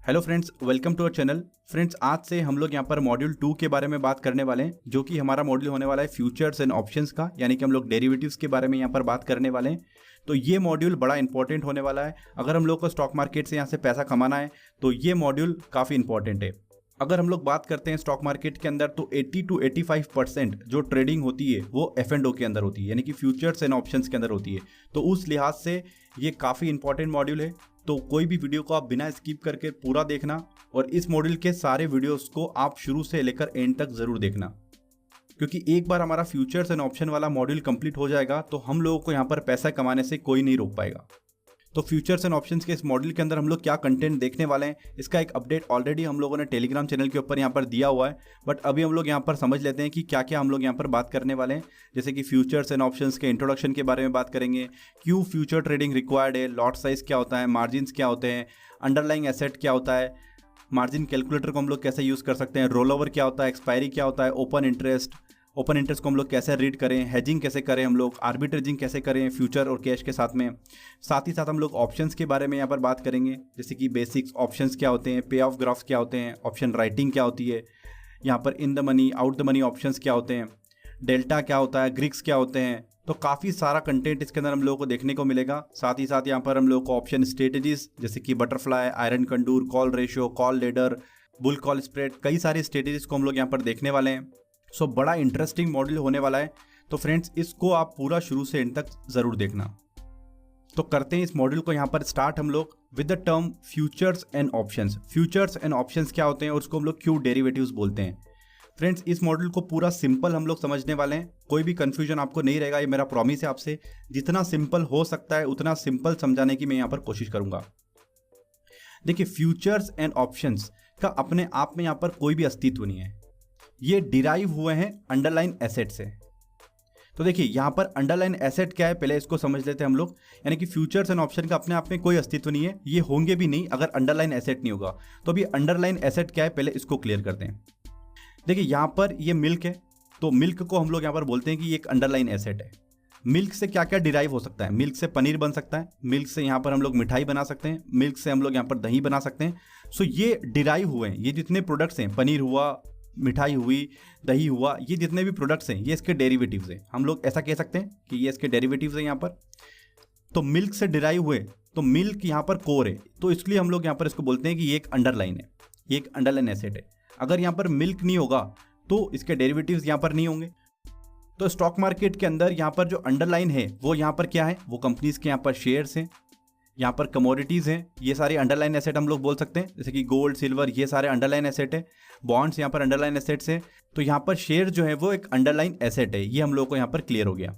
Hello friends, welcome to our channel. Friends, आज से हम लोग यहाँ पर मॉड्यूल 2 के बारे में बात करने वाले हैं, जो कि हमारा मॉड्यूल होने वाला है फ्यूचर्स एंड ऑप्शंस का, यानी कि हम लोग डेरिवेटिव्स के बारे में यहाँ पर बात करने वाले हैं। तो ये मॉड्यूल बड़ा इंपॉर्टेंट होने वाला है। अगर हम लोग को स्टॉक मार्केट से यहाँ से पैसा कमाना है तो ये मॉड्यूल काफ़ी इंपॉर्टेंट है। अगर हम लोग बात करते हैं स्टॉक मार्केट के अंदर, तो 80 to 85% जो ट्रेडिंग होती है वो F&O के अंदर होती है, यानी कि फ्यूचर्स एंड ऑप्शंस के अंदर होती है। तो उस लिहाज से ये काफ़ी इंपॉर्टेंट मॉड्यूल है। तो कोई भी वीडियो को आप बिना स्किप करके पूरा देखना, और इस मॉड्यूल के सारे वीडियोस को आप शुरू से लेकर एंड तक ज़रूर देखना, क्योंकि एक बार हमारा फ्यूचर्स एंड ऑप्शन वाला मॉड्यूल कंप्लीट हो जाएगा तो हम लोगों को यहाँ पर पैसा कमाने से कोई नहीं रोक पाएगा। तो फ्यूचर्स एंड ऑप्शंस के इस मॉड्यूल के अंदर हम लोग क्या कंटेंट देखने वाले हैं, इसका एक अपडेट ऑलरेडी हम लोगों ने टेलीग्राम चैनल के ऊपर यहाँ पर दिया हुआ है। बट अभी हम लोग यहाँ पर समझ लेते हैं कि क्या क्या हम लोग यहाँ पर बात करने वाले हैं। जैसे कि फ्यूचर्स एंड ऑप्शंस के इंट्रोडक्शन के बारे में बात करेंगे, क्यों फ्यूचर ट्रेडिंग रिक्वायर्ड है, लॉट साइज क्या होता है, मार्जिन क्या होते हैं, अंडरलाइंग एसेट क्या होता है, मार्जिन कैलकुलेटर को हम लोग कैसे यूज़ कर सकते हैं, रोल ओवर क्या होता है, एक्सपायरी क्या होता है, ओपन इंटरेस्ट को हम लोग कैसे रीड करें, हेजिंग कैसे करें, हम लोग आर्बिट्रेजिंग कैसे करें फ्यूचर और कैश के साथ में। साथ ही साथ हम लोग ऑप्शंस के बारे में यहाँ पर बात करेंगे, जैसे कि बेसिक्स ऑप्शंस क्या होते हैं, पे ऑफ ग्राफ्स क्या होते हैं, ऑप्शन राइटिंग क्या होती है, यहाँ पर in the money out the money options क्या होते हैं, डेल्टा क्या होता है, ग्रिक्स क्या होते हैं। तो काफ़ी सारा कंटेंट इसके अंदर हम लोगों को देखने को मिलेगा। साथ ही साथ यहाँ पर हम लोग को ऑप्शन स्ट्रेटेजीज, जैसे कि butterfly, iron condor, call ratio, call ladder, bull call spread, कई सारी स्ट्रेटेजीज को हम लोग यहाँ पर देखने वाले हैं। सो बड़ा इंटरेस्टिंग मॉड्यूल होने वाला है। तो फ्रेंड्स, इसको आप पूरा शुरू से एंड तक ज़रूर देखना। तो करते हैं इस मॉड्यूल को यहाँ पर स्टार्ट हम लोग with the term futures and options. Futures and options क्या होते हैं और उसको हम लोग क्यों डेरिवेटिव्स बोलते हैं। फ्रेंड्स, इस मॉड्यूल को पूरा सिंपल हम लोग समझने वाले हैं, कोई भी कंफ्यूजन आपको नहीं रहेगा, ये मेरा प्रॉमिस है आपसे। जितना सिंपल हो सकता है उतना सिंपल समझाने की मैं यहाँ पर कोशिश करूँगा। देखिए, फ्यूचर्स एंड ऑप्शंस का अपने आप में यहाँ पर कोई भी अस्तित्व नहीं है, ये डिराइव हुए हैं अंडरलाइन एसेट से। तो देखिए, यहाँ पर अंडरलाइन एसेट क्या है पहले इसको समझ लेते हैं हम लोग। यानी कि फ्यूचर्स एंड ऑप्शन का अपने आप में कोई अस्तित्व नहीं है, ये होंगे भी नहीं अगर अंडरलाइन एसेट नहीं होगा। तो अभी अंडरलाइन एसेट क्या है पहले इसको क्लियर करते हैं। देखिए, यहाँ पर ये मिल्क है, तो मिल्क को हम लोग यहाँ पर बोलते हैं कि ये एक अंडरलाइन एसेट है। मिल्क से क्या क्या डिराइव हो सकता है, मिल्क से पनीर बन सकता है, मिल्क से यहाँ पर हम लोग मिठाई बना सकते हैं, मिल्क से हम लोग यहाँ पर दही बना सकते हैं। सो ये डिराइव हुए हैं, ये जितने प्रोडक्ट्स हैं, पनीर हुआ, मिठाई हुई, दही हुआ, ये जितने भी प्रोडक्ट्स हैं ये इसके डेरिवेटिव्स हैं। हम लोग ऐसा कह सकते हैं कि ये इसके डेरिवेटिव्स हैं यहाँ पर। तो मिल्क से डिराइव हुए, तो मिल्क यहाँ पर कोर है, तो इसलिए हम लोग यहाँ पर इसको बोलते हैं कि ये एक अंडरलाइन है, ये एक अंडरलाइन एसेट है। अगर यहाँ पर मिल्क नहीं होगा तो इसके डेरिवेटिव्स यहाँ पर नहीं होंगे। तो स्टॉक मार्केट के अंदर यहाँ पर जो अंडरलाइन है वो यहाँ पर क्या है, वो कंपनीज के यहाँ पर शेयर्स हैं, यहाँ पर कमोडिटीज़ हैं, ये सारे अंडरलाइन एसेट हम लोग बोल सकते हैं। जैसे कि गोल्ड, सिल्वर, ये सारे अंडरलाइन एसेट है। बॉन्ड्स यहाँ पर अंडरलाइन एसेट्स है। तो यहाँ पर शेयर जो है वो एक अंडरलाइन एसेट है, ये हम लोग को यहाँ पर क्लियर हो गया।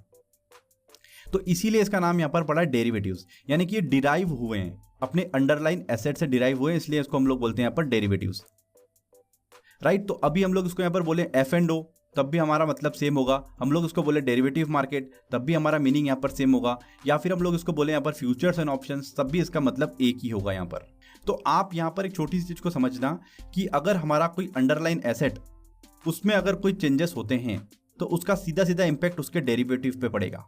तो इसीलिए इसका नाम यहाँ पर पड़ा है डेरिवेटिव्स, यानी कि ये डिराइव हुए हैं, अपने अंडरलाइन एसेट से डिराइव हुए हैं, इसलिए इसको हम लोग बोलते हैं यहाँ पर डेरिवेटिव्स, राइट। तो अभी हम लोग इसको यहाँ पर बोले F&O, तब भी हमारा मतलब सेम होगा। हम लोग इसको बोले डेरिवेटिव मार्केट, तब भी हमारा मीनिंग यहाँ पर सेम होगा। या फिर हम लोग इसको बोले यहाँ पर फ्यूचर्स एंड ऑप्शंस, तब भी इसका मतलब एक ही होगा यहाँ पर। तो आप यहाँ पर एक छोटी सी चीज़ को समझना कि अगर हमारा कोई अंडरलाइन एसेट, उसमें अगर कोई चेंजेस होते हैं तो उसका सीधा सीधा इम्पैक्ट उसके डेरिवेटिव पे पड़ेगा।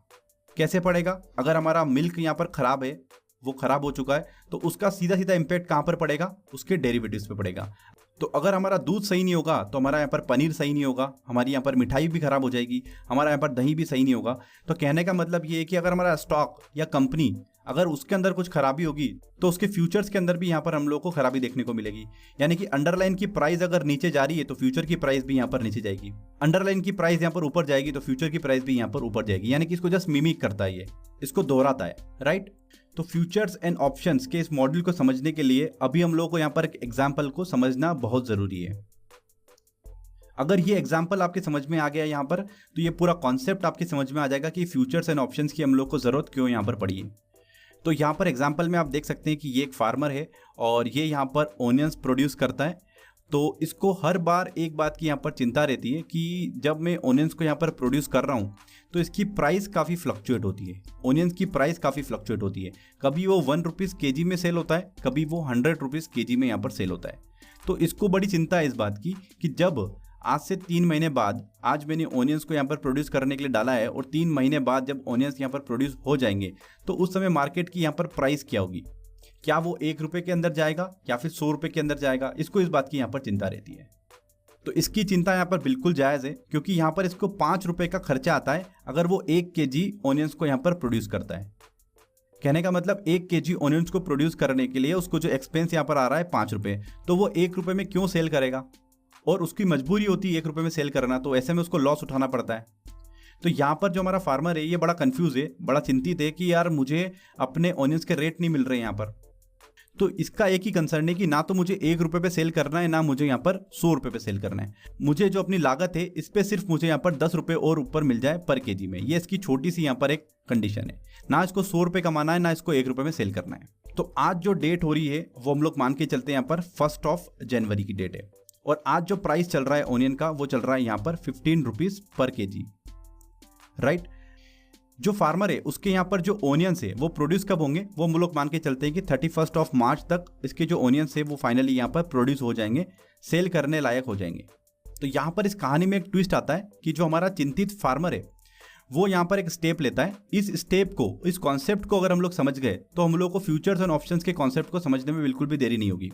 कैसे पड़ेगा? अगर हमारा मिल्क यहाँ पर ख़राब है, वो ख़राब हो चुका है, तो उसका सीधा सीधा इम्पैक्ट कहाँ पर पड़ेगा? उसके डेरिवेटिव्स पे पड़ेगा। तो अगर हमारा दूध सही नहीं होगा तो हमारा यहाँ पर पनीर सही नहीं होगा, हमारी यहाँ पर मिठाई भी खराब हो जाएगी, हमारा यहाँ पर दही भी सही नहीं होगा। तो कहने का मतलब ये है कि अगर हमारा स्टॉक या कंपनी, अगर उसके अंदर कुछ खराबी होगी तो उसके फ्यूचर्स के अंदर भी यहाँ पर हम लोग को खराबी देखने को मिलेगी। यानी कि अंडरलाइन की प्राइस अगर नीचे जा रही है तो फ्यूचर की प्राइस भी यहाँ पर नीचे जाएगी, अंडरलाइन की प्राइस यहाँ पर ऊपर जाएगी तो फ्यूचर की प्राइस भी यहाँ पर ऊपर जाएगी। यानी कि इसको जस्ट मिमिक करता है, ये इसको दोहराता है, राइट। तो फ्यूचर्स एंड ऑप्शंस के इस मॉड्यूल को समझने के लिए अभी हम लोगों को यहाँ पर एक एग्जाम्पल को समझना बहुत ज़रूरी है। अगर ये एग्जाम्पल आपके समझ में आ गया यहाँ पर, तो ये पूरा कॉन्सेप्ट आपके समझ में आ जाएगा कि फ्यूचर्स एंड ऑप्शंस की हम लोग को ज़रूरत क्यों यहाँ पर पड़ी है। तो यहाँ पर एग्जाम्पल में आप देख सकते हैं कि ये एक फार्मर है और ये यहाँ पर ओनियंस प्रोड्यूस करता है। तो इसको हर बार एक बात की यहाँ पर चिंता रहती है कि जब मैं ओनियंस को यहाँ पर प्रोड्यूस कर रहा हूँ तो इसकी प्राइस काफ़ी फ्लक्चुएट होती है, ओनियंस की प्राइस काफ़ी फ्लक्चुएट होती है। कभी वो 1 रुपीज़ kg में सेल होता है, कभी वो 100 रुपीज़ kg में यहाँ पर सेल होता है। तो इसको बड़ी चिंता है इस बात की कि जब आज से 3 महीने बाद, आज मैंने ओनियंस को यहाँ पर प्रोड्यूस करने के लिए डाला है और 3 महीने बाद जब ओनियंस यहाँ पर प्रोड्यूस हो जाएंगे तो उस समय मार्केट की यहाँ पर प्राइस क्या होगी। क्या वो 1 रुपये के अंदर जाएगा या फिर 100 रुपये के अंदर जाएगा, इसको इस बात की यहाँ पर चिंता रहती है। तो इसकी चिंता यहाँ पर बिल्कुल जायज़ है, क्योंकि यहाँ पर इसको 5 रुपये का खर्चा आता है अगर वो 1 kg ऑनियंस को यहाँ पर प्रोड्यूस करता है। कहने का मतलब 1 kg ऑनियंस को प्रोड्यूस करने के लिए उसको जो एक्सपेंस यहाँ पर आ रहा है 5 रुपये, तो वो 1 रुपये में क्यों सेल करेगा, और उसकी मजबूरी होती है 1 रुपये में सेल करना, तो ऐसे में उसको लॉस उठाना पड़ता है। तो यहाँ पर जो हमारा फार्मर है ये बड़ा कंफ्यूज है, बड़ा चिंतित है कि यार मुझे अपने ऑनियंस के रेट नहीं मिल रहे यहाँ पर। तो इसका एक ही कंसर्न है कि ना तो मुझे 1 रुपये पे सेल करना है, ना मुझे यहाँ पर 100 रुपये पे सेल करना है। मुझे जो अपनी लागत है इस पे सिर्फ मुझे यहाँ पर 10 रुपये और ऊपर मिल जाए पर केजी में। ये इसकी छोटी सी यहाँ पर एक कंडीशन है, ना इसको 100 रुपये कमाना है, ना इसको 1 रुपये में सेल करना है। तो आज जो डेट हो रही है वो हम लोग मान के चलते हैं यहाँ पर 1 जनवरी की डेट है, और आज जो प्राइस चल रहा है ऑनियन का वो चल रहा है यहाँ पर 15 रुपीज़ पर केजी, राइट। जो फार्मर है उसके यहाँ पर जो ऑनियंस है वो प्रोड्यूस कब होंगे, वो हम लोग मान के चलते हैं कि 31 मार्च तक इसके जो ऑनियंस है वो फाइनली यहाँ पर प्रोड्यूस हो जाएंगे, सेल करने लायक हो जाएंगे। तो यहाँ पर इस कहानी में एक ट्विस्ट आता है कि जो हमारा चिंतित फार्मर है वो यहाँ पर एक स्टेप लेता है। इस स्टेप को, इस कॉन्सेप्ट को अगर हम लोग समझ गए तो हम लोग को फ्यूचर्स एंड ऑप्शंस के कॉन्सेप्ट को समझने में बिल्कुल भी देरी नहीं होगी।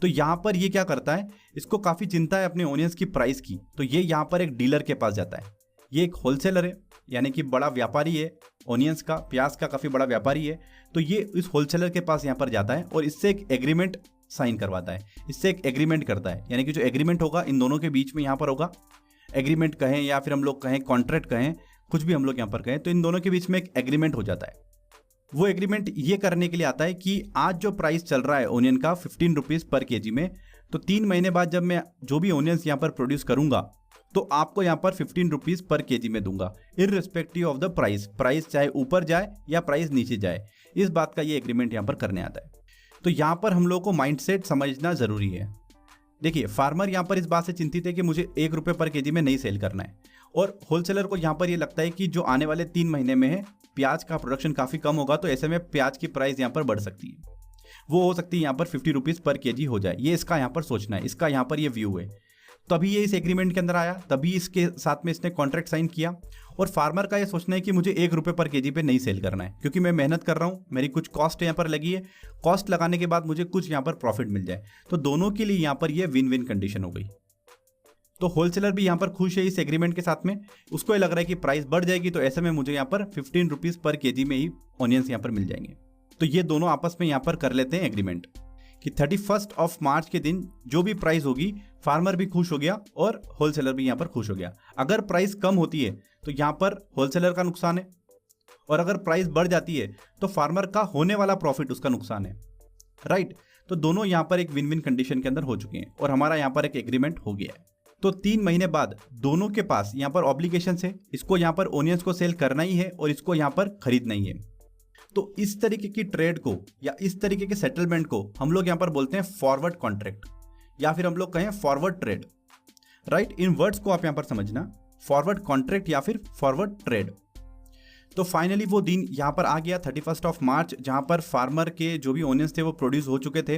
तो यहाँ पर ये क्या करता है, इसको काफ़ी चिंता है अपने ऑनियंस की प्राइस की, तो ये यहाँ पर एक डीलर के पास जाता है। ये एक होलसेलर है, यानी कि बड़ा व्यापारी है ऑनियंस का, प्याज का काफ़ी बड़ा व्यापारी है। तो ये इस होलसेलर के पास यहाँ पर जाता है और इससे एक एग्रीमेंट साइन करवाता है, इससे एक एग्रीमेंट करता है। यानी कि जो एग्रीमेंट होगा इन दोनों के बीच में यहाँ पर होगा, एग्रीमेंट कहें या फिर हम लोग कहें कॉन्ट्रैक्ट कहें, कुछ भी हम लोग यहाँ पर कहें, तो इन दोनों के बीच में एक एग्रीमेंट हो जाता है। वो एग्रीमेंट ये करने के लिए आता है कि आज जो प्राइस चल रहा है ऑनियन का 15 रुपीज़ पर केजी में, तो 3 महीने बाद जब मैं जो भी ऑनियंस यहाँ पर प्रोड्यूस करूँगा तो आपको यहाँ पर 15 रुपीज़ पर केजी में दूंगा, irrespective of the price. Price चाहे ऊपर जाए या प्राइस नीचे जाए, इस बात का ये एग्रीमेंट यहाँ पर करने आता है। तो यहाँ पर हम लोग को माइंडसेट समझना ज़रूरी है। देखिए, फार्मर यहाँ पर इस बात से चिंतित है कि मुझे 1 रुपये पर केजी में नहीं सेल करना है, और होलसेलर को यहाँ पर ये लगता है कि जो आने वाले 3 महीने में है प्याज का प्रोडक्शन काफ़ी कम होगा, तो ऐसे में प्याज की प्राइस यहाँ पर बढ़ सकती है, वो हो सकती है यहाँ पर 50 रुपीज़ पर केजी हो जाए। ये इसका यहाँ पर सोचना है, इसका यहाँ पर ये व्यू है। तभी ये इस एग्रीमेंट के अंदर आया, तभी इसके साथ में इसने कॉन्ट्रैक्ट साइन किया। और फार्मर का ये सोचना है कि मुझे 1 रुपये पर केजी पे नहीं सेल करना है, क्योंकि मैं मेहनत कर रहा हूँ, मेरी कुछ कॉस्ट यहाँ पर लगी है, कॉस्ट लगाने के बाद मुझे कुछ यहाँ पर प्रॉफिट मिल जाए। तो दोनों के लिए यहाँ पर ये विन विन कंडीशन हो गई। तो होलसेलर भी यहाँ पर खुश है इस एग्रीमेंट के साथ में, उसको ये लग रहा है कि प्राइस बढ़ जाएगी, तो ऐसे में मुझे यहाँ पर 15 रुपीज़ पर केजी में ही ऑनियंस यहाँ पर मिल जाएंगे। तो ये दोनों आपस में यहाँ पर कर लेते हैं एग्रीमेंट कि 31 मार्च के दिन जो भी प्राइस होगी, फार्मर भी खुश हो गया और होलसेलर भी यहाँ पर खुश हो गया। अगर प्राइस कम होती है तो यहाँ पर होलसेलर का नुकसान है, और अगर प्राइस बढ़ जाती है तो फार्मर का होने वाला प्रॉफिट उसका नुकसान है, राइट। तो दोनों यहाँ पर एक विन विन कंडीशन के अंदर हो चुके हैं और हमारा यहाँ पर एक एग्रीमेंट हो गया है। तो 3 महीने बाद दोनों के पास यहाँ पर ऑब्लिगेशन है, इसको यहाँ पर ऑनियंस को सेल करना ही है और इसको यहाँ पर खरीदना ही है। तो इस तरीके की ट्रेड को या इस तरीके के सेटलमेंट को हम लोग यहाँ पर बोलते हैं फॉरवर्ड कॉन्ट्रैक्ट, या फिर हम लोग कहें फॉरवर्ड ट्रेड, राइट। इन वर्ड्स को आप यहाँ पर समझना, फॉरवर्ड कॉन्ट्रैक्ट या फिर फॉरवर्ड ट्रेड। तो फाइनली वो दिन यहाँ पर आ गया 31 मार्च, जहाँ पर फार्मर के जो भी ऑनियंस थे वो प्रोड्यूस हो चुके थे।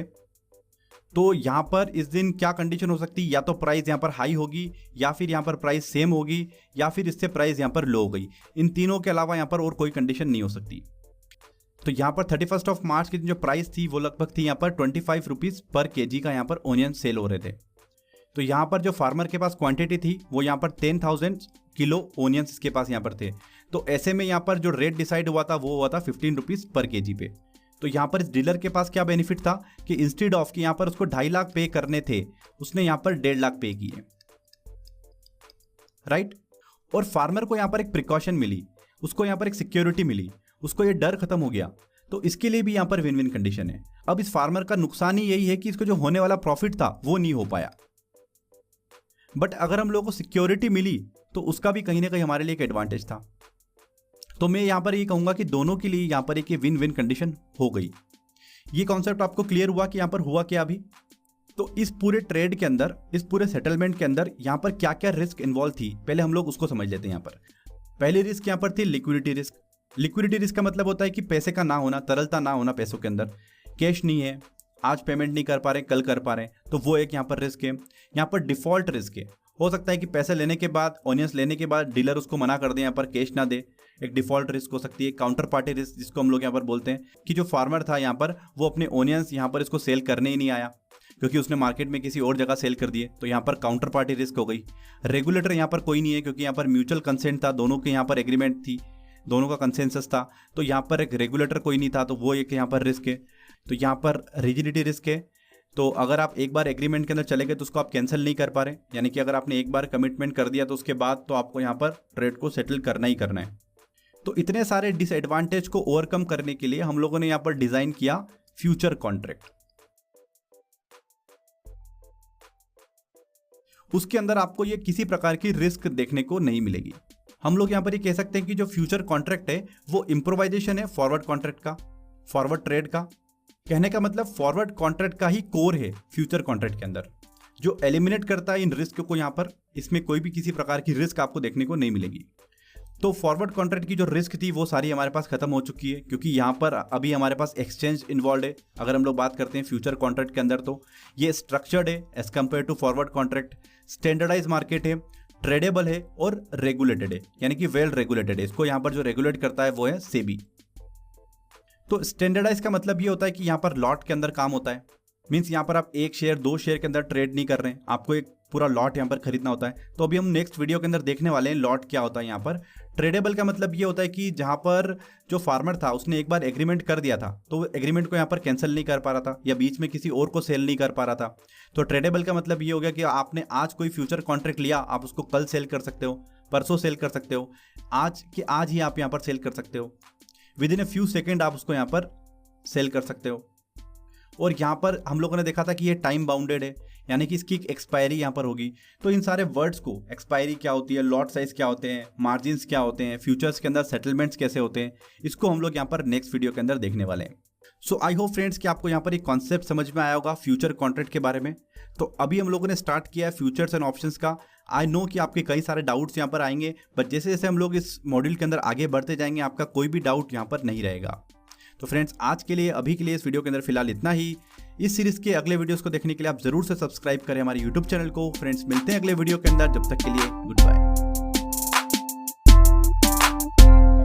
तो यहाँ पर इस दिन क्या कंडीशन हो सकती है, या तो प्राइस यहाँ पर हाई होगी, या फिर यहाँ पर प्राइस सेम होगी, या फिर इससे प्राइस यहाँ पर लो हो गई। इन तीनों के अलावा यहाँ पर और कोई कंडीशन नहीं हो सकती। तो यहाँ पर 31 मार्च की जो प्राइस थी वो लगभग थी यहाँ पर 25 रुपीज़ पर केजी का यहाँ पर ऑनियन सेल हो रहे थे। तो यहाँ पर जो फार्मर के पास क्वांटिटी थी वो यहाँ पर 10,000 किलो ऑनियंस इसके पास यहाँ पर थे। तो ऐसे में यहाँ पर जो रेट डिसाइड हुआ था वो हुआ था 15 रुपीज़ पर केजी पे। तो यहाँ पर इस डीलर के पास क्या बेनिफिट था कि इंस्टेड ऑफ कि यहाँ पर उसको 2.5 लाख पे करने थे, उसने यहाँ पर 1.5 लाख पे किए, राइट। और फार्मर को यहाँ पर एक प्रिकॉशन मिली, उसको यहाँ पर एक सिक्योरिटी मिली, उसको ये डर खत्म हो गया। तो इसके लिए भी यहाँ पर विन विन कंडीशन है। अब इस फार्मर का नुकसान ही यही है कि इसको जो होने वाला प्रॉफिट था वो नहीं हो पाया, बट अगर हम लोगों को सिक्योरिटी मिली तो उसका भी कहीं ना कहीं हमारे लिए एक एडवांटेज था। तो मैं यहाँ पर ये कहूँगा कि दोनों के लिए यहाँ पर एक विन विन कंडीशन हो गई। ये कॉन्सेप्ट आपको क्लियर हुआ कि यहाँ पर हुआ क्या अभी। तो इस पूरे ट्रेड के अंदर, इस पूरे सेटलमेंट के अंदर यहाँ पर क्या क्या रिस्क इन्वॉल्व थी, पहले हम लोग उसको समझ लेते हैं। यहाँ पर पहली रिस्क यहाँ पर थी लिक्विडिटी रिस्क। लिक्विडिटी रिस्क का मतलब होता है कि पैसे का ना होना, तरलता ना होना पैसों के अंदर, कैश नहीं है, आज पेमेंट नहीं कर पा रहे, कल कर पा रहे, तो वो एक यहाँ पर रिस्क है। यहाँ पर डिफॉल्ट रिस्क है, हो सकता है कि पैसे लेने के बाद, ऑनियंस लेने के बाद डीलर उसको मना कर दे, यहाँ पर कैश ना दे, एक डिफॉल्ट रिस्क हो सकती है, काउंटर पार्टी रिस्क जिसको हम लोग यहाँ पर बोलते हैं कि जो फार्मर था यहाँ पर वो अपने ओनियंस यहाँ पर इसको सेल करने ही नहीं आया क्योंकि उसने मार्केट में किसी और जगह सेल कर दिए, तो यहाँ पर काउंटर पार्टी रिस्क हो गई। रेगुलेटर यहाँ पर कोई नहीं है क्योंकि यहाँ पर म्यूचुअल कंसेंट था, दोनों के यहाँ पर एग्रीमेंट थी, दोनों का कंसेंसस था, तो यहाँ पर एक रेगुलेटर कोई नहीं था, तो वो एक यहाँ पर रिस्क है। तो यहाँ पर रिजिडिटी रिस्क है, तो अगर आप एक बार एग्रीमेंट के अंदर चले गए तो उसको आप कैंसिल नहीं कर पा रहे, यानी कि अगर आपने एक बार कमिटमेंट कर दिया तो उसके बाद तो आपको यहाँ पर ट्रेड को सेटल करना ही करना है। तो इतने सारे डिसएडवांटेज को ओवरकम करने के लिए हम लोगों ने यहाँ पर डिजाइन किया फ्यूचर कॉन्ट्रैक्ट। उसके अंदर आपको ये किसी प्रकार की रिस्क देखने को नहीं मिलेगी। हम लोग यहाँ पर ये कह सकते हैं कि जो फ्यूचर कॉन्ट्रैक्ट है वो इम्प्रोवाइजेशन है फॉरवर्ड कॉन्ट्रैक्ट का, फॉरवर्ड ट्रेड का। कहने का मतलब फॉरवर्ड कॉन्ट्रैक्ट का ही कोर है फ्यूचर कॉन्ट्रैक्ट के अंदर, जो एलिमिनेट करता है इन रिस्क को। यहाँ पर इसमें कोई भी किसी प्रकार की रिस्क आपको देखने को नहीं मिलेगी। तो फॉरवर्ड कॉन्ट्रैक्ट की जो रिस्क थी वो सारी हमारे पास खत्म हो चुकी है क्योंकि यहाँ पर अभी हमारे पास एक्सचेंज इन्वॉल्व है। अगर हम लोग बात करते हैं फ्यूचर कॉन्ट्रैक्ट के अंदर तो ये स्ट्रक्चर्ड है as compare to forward contract, standardize market है, ट्रेडेबल है और रेगुलेटेड है, यानी कि वेल रेगुलेटेड है। इसको यहाँ पर जो रेगुलेट करता है वो है सेबी। तो स्टैंडर्डाइज का मतलब ये होता है कि यहाँ पर लॉट के अंदर काम होता है, मीन्स यहाँ पर आप एक शेयर दो शेयर के अंदर ट्रेड नहीं कर रहे हैं, आपको एक पूरा लॉट यहाँ पर खरीदना होता है। तो अभी हम नेक्स्ट वीडियो के अंदर देखने वाले हैं लॉट क्या होता है। यहाँ पर ट्रेडेबल का मतलब ये होता है कि जहाँ पर जो फार्मर था उसने एक बार एग्रीमेंट कर दिया था तो वो एग्रीमेंट को यहाँ पर कैंसिल नहीं कर पा रहा था या बीच में किसी और को सेल नहीं कर पा रहा था। तो ट्रेडेबल का मतलब ये हो गया कि आपने आज कोई फ्यूचर कॉन्ट्रैक्ट लिया, आप उसको कल सेल कर सकते हो, परसों सेल कर सकते हो, आज के आज ही आप यहाँ पर सेल कर सकते हो, with in a few second आप उसको यहाँ पर सेल कर सकते हो। और यहाँ पर हम लोगों ने देखा था कि ये टाइम बाउंडेड है, यानी कि इसकी एक्सपायरी यहाँ पर होगी। तो इन सारे वर्ड्स को, एक्सपायरी क्या होती है, लॉट साइज क्या होते हैं, मार्जिन्स क्या होते हैं, फ्यूचर्स के अंदर सेटलमेंट्स कैसे होते हैं, इसको हम लोग यहाँ पर नेक्स्ट वीडियो के अंदर देखने वाले हैं। सो आई होप फ्रेंड्स कि आपको यहाँ पर एक कॉन्सेप्ट समझ में आया होगा फ्यूचर कॉन्ट्रैक्ट के बारे में। तो अभी हम लोगों ने स्टार्ट किया है फ्यूचर्स एंड ऑप्शंस का। आई नो कि आपके कई सारे डाउट्स यहाँ पर आएंगे, बट जैसे जैसे हम लोग इस मॉड्यूल के अंदर आगे बढ़ते जाएंगे आपका कोई भी डाउट यहाँ पर नहीं रहेगा। तो फ्रेंड्स आज के लिए, अभी के लिए इस वीडियो के अंदर फिलहाल इतना ही। इस सीरीज के अगले वीडियोस को देखने के लिए आप जरूर से सब्सक्राइब करें हमारे यूट्यूब चैनल को। फ्रेंड्स मिलते हैं अगले वीडियो के अंदर, जब तक के लिए गुड बाय।